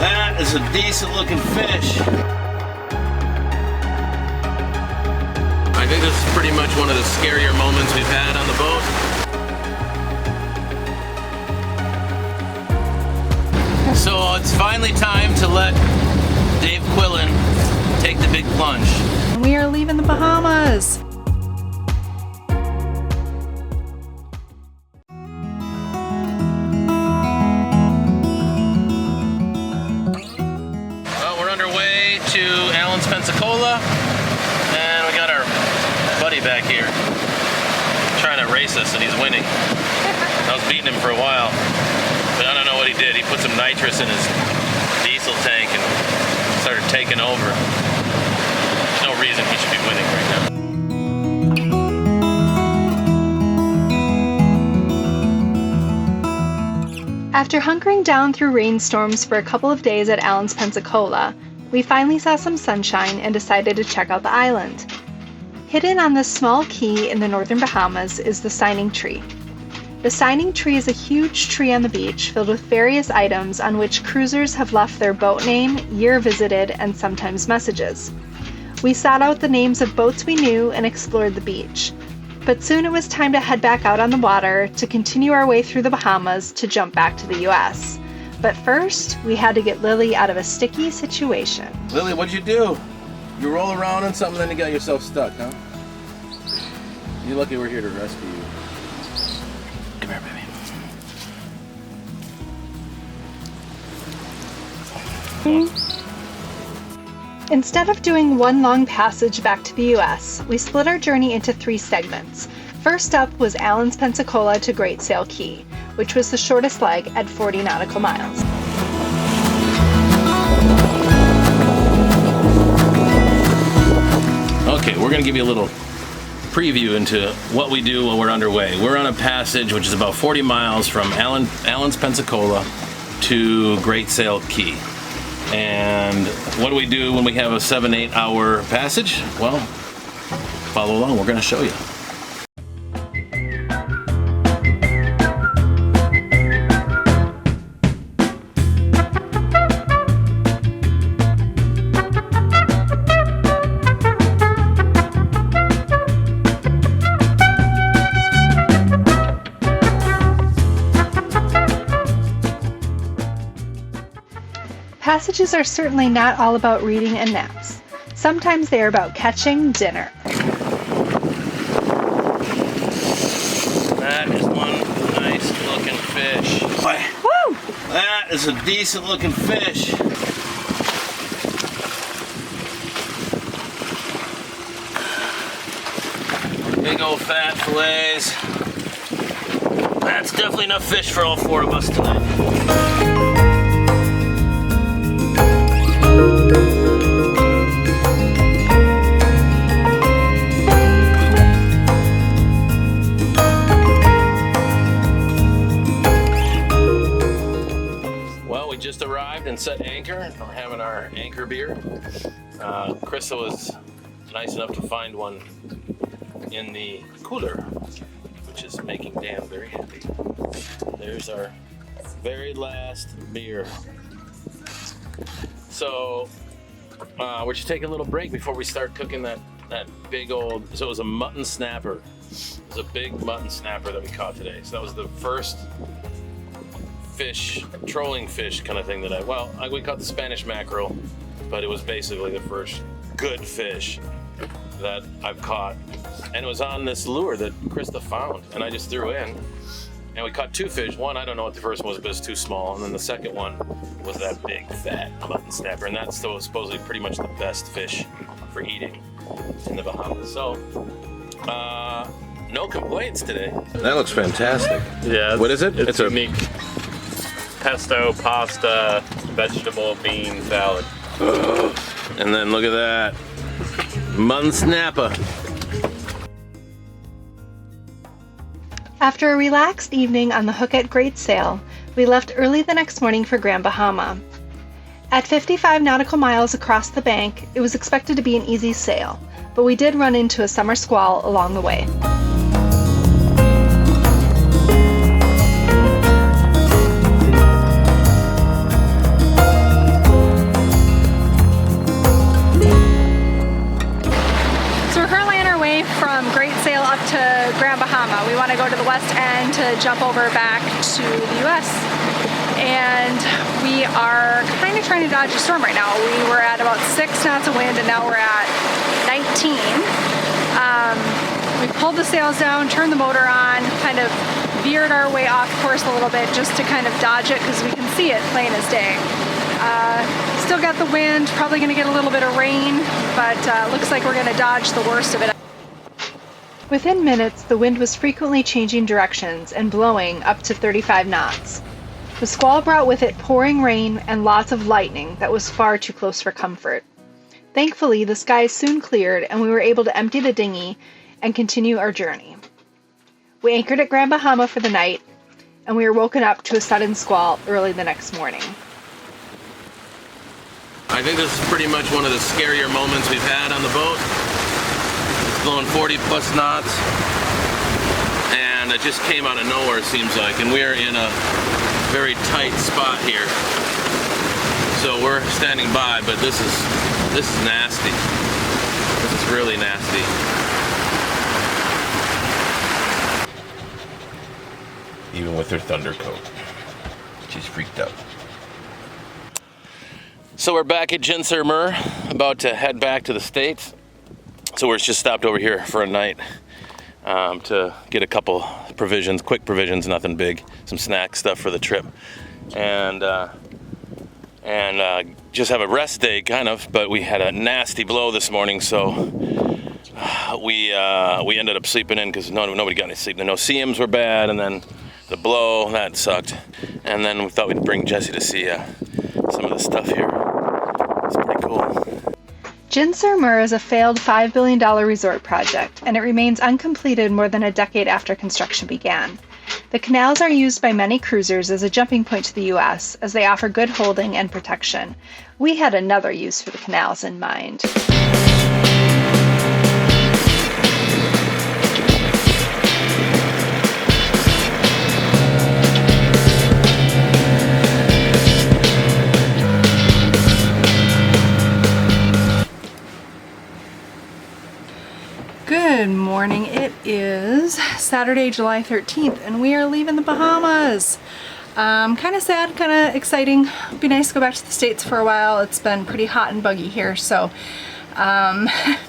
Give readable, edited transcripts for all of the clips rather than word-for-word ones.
That is a decent looking fish. I think this is pretty much one of the scarier moments we've had on the boat. So it's finally time to let Dave Quillen take the big plunge. We are leaving the Bahamas. Well, we're underway to Allen's Pensacola, and we got our buddy back here trying to race us, and he's winning. I was beating him for a while, but I don't know what he did. He put some nitrous in his diesel tank and started taking over. There's no reason he should be winning right now. After hunkering down through rainstorms for a couple of days at Allen's Pensacola, we finally saw some sunshine and decided to check out the island. Hidden on this small key in the northern Bahamas is the Signing Tree. The Signing Tree is a huge tree on the beach filled with various items on which cruisers have left their boat name, year visited, and sometimes messages. We sought out the names of boats we knew and explored the beach. But soon it was time to head back out on the water to continue our way through the Bahamas to jump back to the US. But first, we had to get Lily out of a sticky situation. Lily, what'd you do? You roll around in something, then you got yourself stuck, huh? You're lucky we're here to rescue you. Come here, baby. Instead of doing one long passage back to the US, we split our journey into 3 segments. First up was Allen's Pensacola to Great Sail Key, which was the shortest leg at 40 nautical miles. Okay, we're gonna give you a little preview into what we do while we're underway. We're on a passage which is about 40 miles from Allen's Pensacola to Great Sail Key. And what do we do when we have a 7-8 hour passage? Well, follow along, we're gonna show you. Passages are certainly not all about reading and naps. Sometimes they are about catching dinner. That is one nice looking fish. Woo! That is a decent looking fish. Big old fat fillets. That's definitely enough fish for all 4 of us tonight. Just arrived and set anchor. We're having our anchor beer. Krista was nice enough to find one in the cooler, which is making Dan very happy. There's our very last beer. So we're just taking a little break before we start cooking that big old, so it was a mutton snapper. It was a big mutton snapper that we caught today. So that was the first fish, trolling fish kind of thing that we caught the Spanish mackerel, but it was basically the first good fish that I've caught. And it was on this lure that Krista found, and I just threw in. And we caught 2 fish. One, I don't know what the first one was, but it's too small. And then the second one was that big, fat mutton snapper. And that's still supposedly pretty much the best fish for eating in the Bahamas. So, no complaints today. That looks fantastic. Yeah. What is it? It's unique. Pesto, pasta, vegetable, bean salad. And then look at that. Mutton snapper. After a relaxed evening on the hook at Great Sail, we left early the next morning for Grand Bahama. At 55 nautical miles across the bank, it was expected to be an easy sail, but we did run into a summer squall along the way. Grand Bahama. We want to go to the West End to jump over back to the US. And we are kind of trying to dodge a storm right now. We were at about 6 knots of wind and now we're at 19. We pulled the sails down, turned the motor on, kind of veered our way off course a little bit just to kind of dodge it because we can see it plain as day. Still got the wind, probably going to get a little bit of rain, but looks like we're going to dodge the worst of it. Within minutes, the wind was frequently changing directions and blowing up to 35 knots. The squall brought with it pouring rain and lots of lightning that was far too close for comfort. Thankfully, the skies soon cleared and we were able to empty the dinghy and continue our journey. We anchored at Grand Bahama for the night, and we were woken up to a sudden squall early the next morning. I think this is pretty much one of the scarier moments we've had on the boat. It's blowing 40 plus knots, and it just came out of nowhere, it seems like, and we're in a very tight spot here. So we're standing by, but this is nasty. This is really nasty. Even with her thunder coat, she's freaked out. So we're back at Jinser Mer, about to head back to the States. So we're just stopped over here for a night to get a couple provisions, quick provisions, nothing big, some snack stuff for the trip, and just have a rest day kind of. But we had a nasty blow this morning, so we ended up sleeping in because nobody got any sleep. The no-see-ums were bad, and then the blow, that sucked. And then we thought we'd bring Jesse to see some of the stuff here. It's pretty cool. Jinser Mer is a failed $5 billion resort project, and it remains uncompleted more than a decade after construction began. The canals are used by many cruisers as a jumping point to the U.S., as they offer good holding and protection. We had another use for the canals in mind. Good morning. It is Saturday, July 13th, and we are leaving the Bahamas. Kind of sad, kind of exciting. It'd be nice to go back to the States for a while. It's been pretty hot and buggy here, so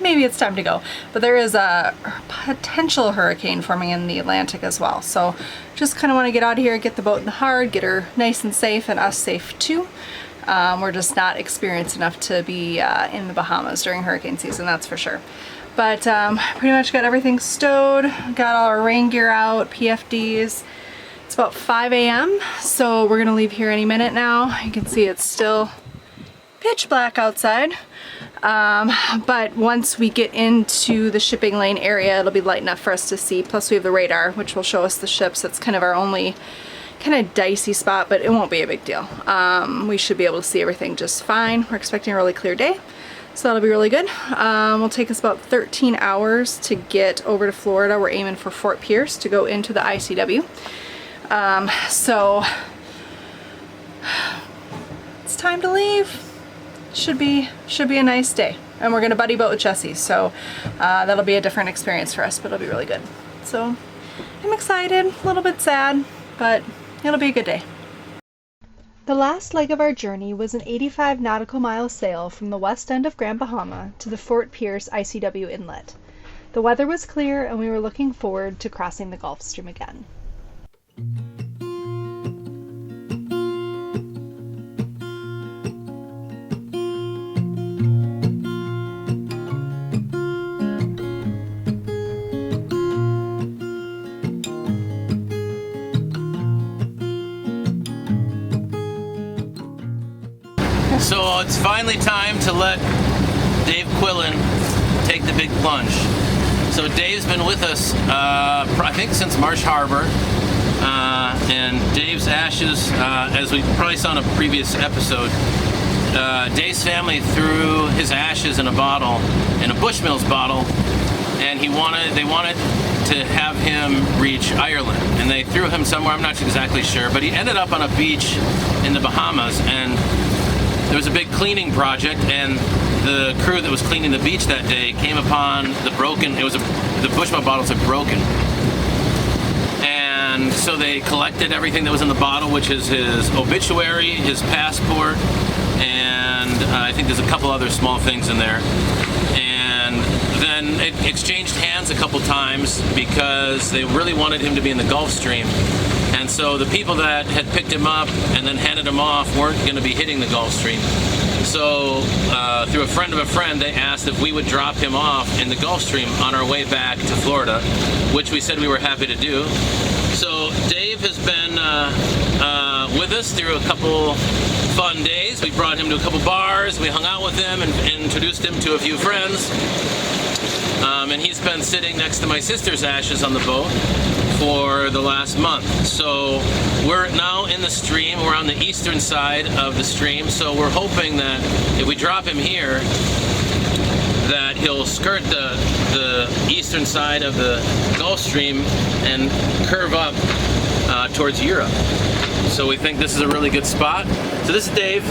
maybe it's time to go. But there is a potential hurricane forming in the Atlantic as well, so just kind of want to get out of here, get the boat in the hard, get her nice and safe, and us safe too. We're just not experienced enough to be in the Bahamas during hurricane season, that's for sure. But pretty much got everything stowed, got all our rain gear out, PFDs. It's about 5 a.m. so we're gonna leave here any minute now. You can see it's still pitch black outside. But once we get into the shipping lane area, it'll be light enough for us to see. Plus we have the radar, which will show us the ships. That's kind of our only kind of dicey spot, but it won't be a big deal. We should be able to see everything just fine. We're expecting a really clear day. So that'll be really good. It'll take us about 13 hours to get over to Florida. We're aiming for Fort Pierce to go into the ICW. So it's time to leave. Should be a nice day. And we're gonna buddy boat with Jesse, so that'll be a different experience for us, but it'll be really good. So I'm excited, a little bit sad, but it'll be a good day. The last leg of our journey was an 85 nautical mile sail from the west end of Grand Bahama to the Fort Pierce ICW inlet. The weather was clear and we were looking forward to crossing the Gulf Stream again. So it's finally time to let Dave Quillen take the big plunge. So Dave's been with us, I think since Marsh Harbor, and Dave's ashes, as we probably saw in a previous episode, Dave's family threw his ashes in a bottle, in a Bushmills bottle, and they wanted to have him reach Ireland, and they threw him somewhere, I'm not exactly sure, but he ended up on a beach in the Bahamas, and there was a big cleaning project, and the crew that was cleaning the beach that day came upon the broken, it was a the Bushmilk bottles had broken. And so they collected everything that was in the bottle, which is his obituary, his passport, and I think there's a couple other small things in there. And then it exchanged hands a couple times because they really wanted him to be in the Gulf Stream. And so the people that had picked him up and then handed him off weren't going to be hitting the Gulf Stream. So through a friend of a friend, they asked if we would drop him off in the Gulf Stream on our way back to Florida, which we said we were happy to do. So Dave has been with us through a couple fun days. We brought him to a couple bars, we hung out with him and introduced him to a few friends. And he's been sitting next to my sister's ashes on the boat for the last month. So we're now in the stream, we're on the eastern side of the stream, so we're hoping that if we drop him here, that he'll skirt the eastern side of the Gulf Stream and curve up towards Europe. So we think this is a really good spot. So this is Dave.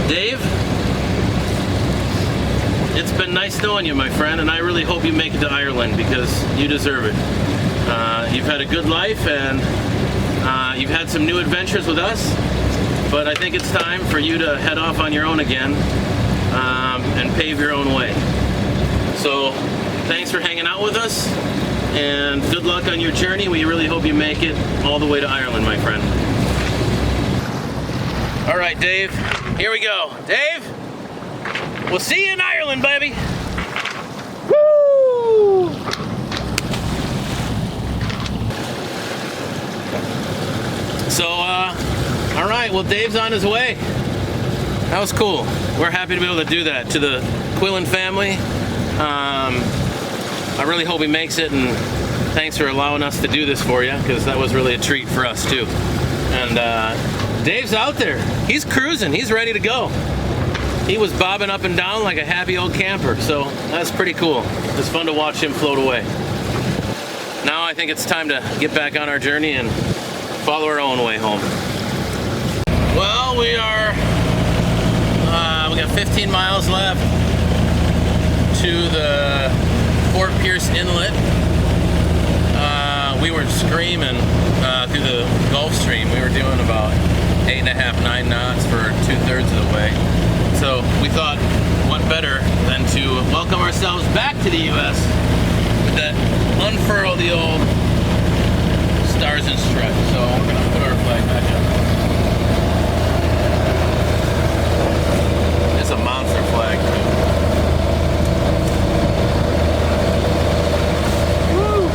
Dave, it's been nice knowing you, my friend, and I really hope you make it to Ireland because you deserve it. You've had a good life and you've had some new adventures with us, but I think it's time for you to head off on your own again and pave your own way. So thanks for hanging out with us and good luck on your journey. We really hope you make it all the way to Ireland, my friend. All right, Dave, here we go. Dave, we'll see you in Ireland, baby. Woo! So, all right, well, Dave's on his way. That was cool. We're happy to be able to do that to the Quillen family. I really hope he makes it, and thanks for allowing us to do this for you, because that was really a treat for us too. And Dave's out there. He's cruising. He's ready to go. He was bobbing up and down like a happy old camper, so that's pretty cool. It's fun to watch him float away. Now I think it's time to get back on our journey and follow our own way home. Well, we got 15 miles left to the Fort Pierce Inlet. We were screaming through the Gulf Stream. We were doing about 8.5, 9 knots for 2/3 of the way. So we thought, what better than to welcome ourselves back to the U.S. with that unfurl the old stars and stripes. So we're gonna put our flag back up. It's a monster flag too. Woo!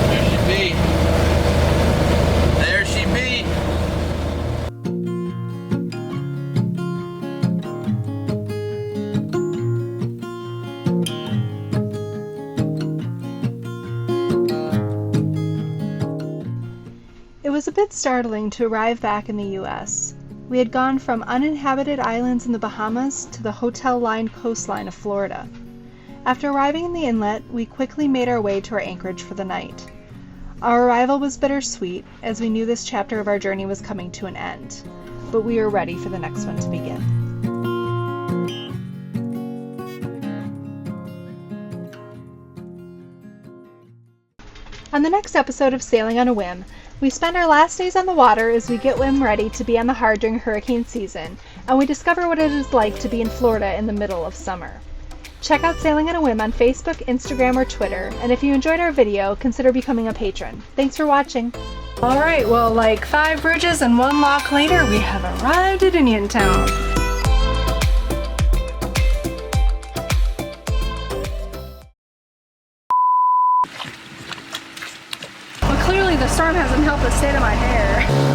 There she be. There she be. It was a bit startling to arrive back in the U.S. We had gone from uninhabited islands in the Bahamas to the hotel-lined coastline of Florida. After arriving in the inlet, we quickly made our way to our anchorage for the night. Our arrival was bittersweet, as we knew this chapter of our journey was coming to an end, but we were ready for the next one to begin. On the next episode of Sailing on a Whim, we spend our last days on the water as we get Whim ready to be on the hard during hurricane season, and we discover what it is like to be in Florida in the middle of summer. Check out Sailing on a Whim on Facebook, Instagram, or Twitter, and if you enjoyed our video, consider becoming a patron. Thanks for watching! Alright, well, like 5 bridges and 1 lock later, we have arrived at Indiantown. Well, clearly the storm hasn't helped the state of my hair.